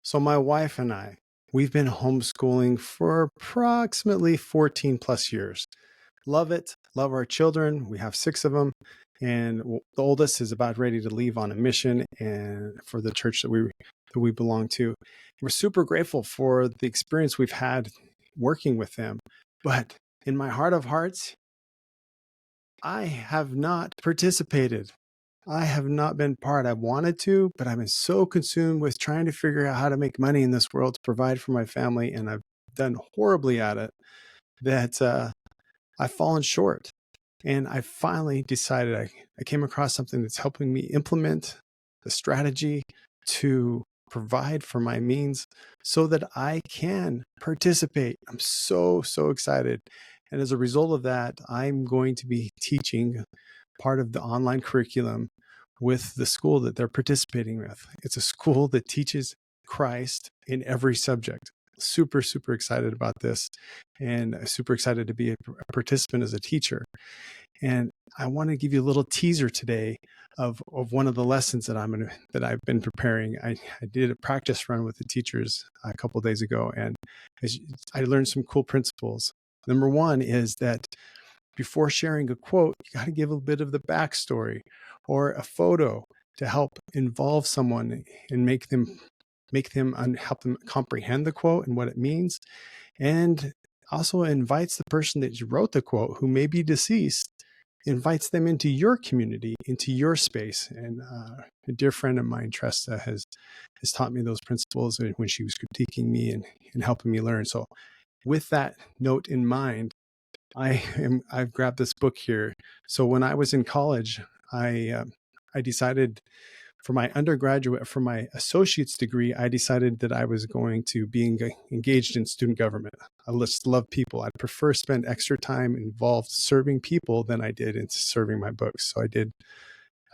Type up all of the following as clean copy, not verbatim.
So my wife and we've been homeschooling for approximately 14 plus years. Love it. Love our children. We have six of them. And the oldest is about ready to leave on a mission and for the church that we belong to. We're super grateful for the experience we've had working with them. But in my heart of hearts, I have not participated. I have not been part. I wanted to, but I've been so consumed with trying to figure out how to make money in this world to provide for my family, and I've done horribly at it that I've fallen short. And I finally decided I came across something that's helping me implement the strategy to provide for my means so that I can participate. I'm so excited. And as a result of that, I'm going to be teaching part of the online curriculum with the school that they're participating with. It's a school that teaches Christ in every subject. Super excited about this, and super excited to be a participant as a teacher. And I want to give you a little teaser today of one of the lessons that I've been preparing. I did a practice run with the teachers a couple of days ago, and I learned some cool principles. Number one is that before sharing a quote, you got to give a bit of the backstory or a photo to help involve someone and help them comprehend the quote and what it means. And also invites the person that wrote the quote, who may be deceased, invites them into your community, into your space. And a dear friend of mine, Tresta, has taught me those principles when she was critiquing me and helping me learn. So with that note in mind, I've grabbed this book here. So when I was in college, I decided for my associate's degree, I decided that I was going to be engaged in student government. I just love people. I'd prefer spend extra time involved serving people than I did in serving my books. So I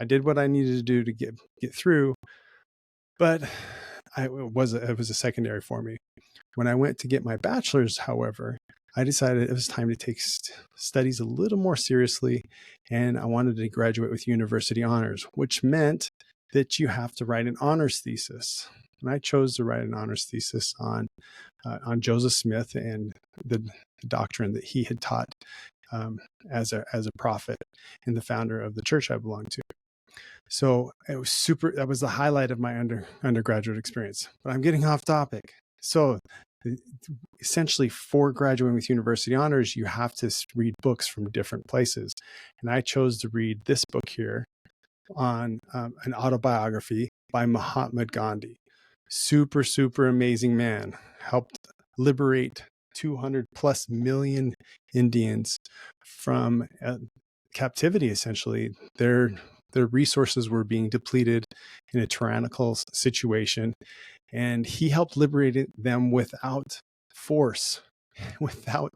did what I needed to do to get through, but it was a secondary for me. When I went to get my bachelor's, however, I decided it was time to take studies a little more seriously, and I wanted to graduate with university honors, which meant that you have to write an honors thesis. And I chose to write an honors thesis on Joseph Smith and the doctrine that he had taught as a prophet and the founder of the church I belong to. So it was that was the highlight of my undergraduate experience. But I'm getting off topic. So essentially, for graduating with university honors, you have to read books from different places. And I chose to read this book here on an autobiography by Mahatma Gandhi. Super amazing man. Helped liberate 200 plus million Indians from captivity, essentially. Their resources were being depleted in a tyrannical situation. And he helped liberate them without force, without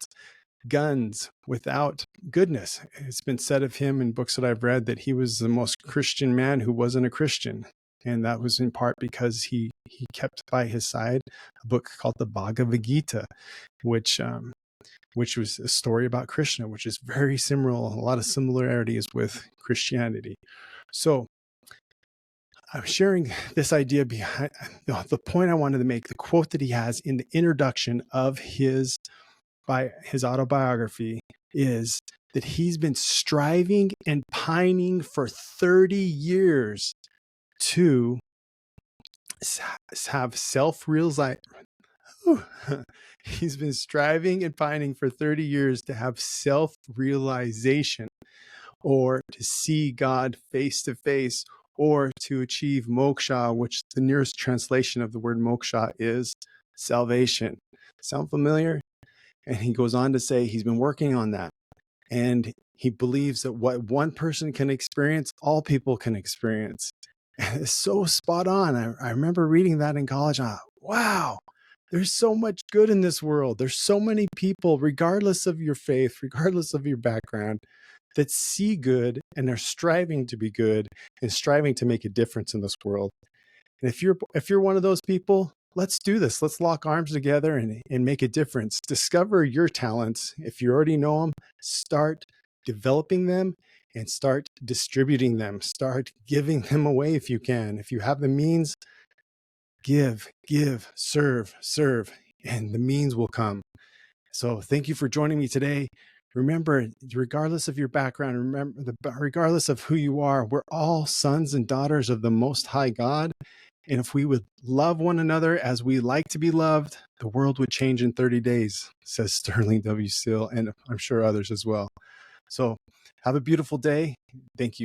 guns, without goodness. It's been said of him in books that I've read that he was the most Christian man who wasn't a Christian. And that was in part because he kept by his side a book called the Bhagavad Gita, which was a story about Krishna, which is very similar, a lot of similarities with Christianity. So I'm sharing this idea behind the point I wanted to make. The quote that he has in the introduction of his autobiography is that he's been striving and pining for 30 years to have self-realization. He's been striving and pining for 30 years to have self-realization, or to see God face to face, or to achieve moksha, which the nearest translation of the word moksha is salvation. Sound familiar? And he goes on to say he's been working on that. And he believes that what one person can experience, all people can experience. And it's so spot on. I remember reading that in college. Wow, there's so much good in this world. There's so many people, regardless of your faith, regardless of your background, that see good and are striving to be good and striving to make a difference in this world. And if you're one of those people, let's do this. Let's lock arms together and make a difference. Discover your talents. If you already know them, start developing them and start distributing them. Start giving them away if you can. If you have the means, give, give, serve, and the means will come. So thank you for joining me today. Remember, regardless of your background, regardless of who you are, we're all sons and daughters of the Most High God. And if we would love one another as we like to be loved, the world would change in 30 days, says Sterling W. Steele, and I'm sure others as well. So have a beautiful day. Thank you.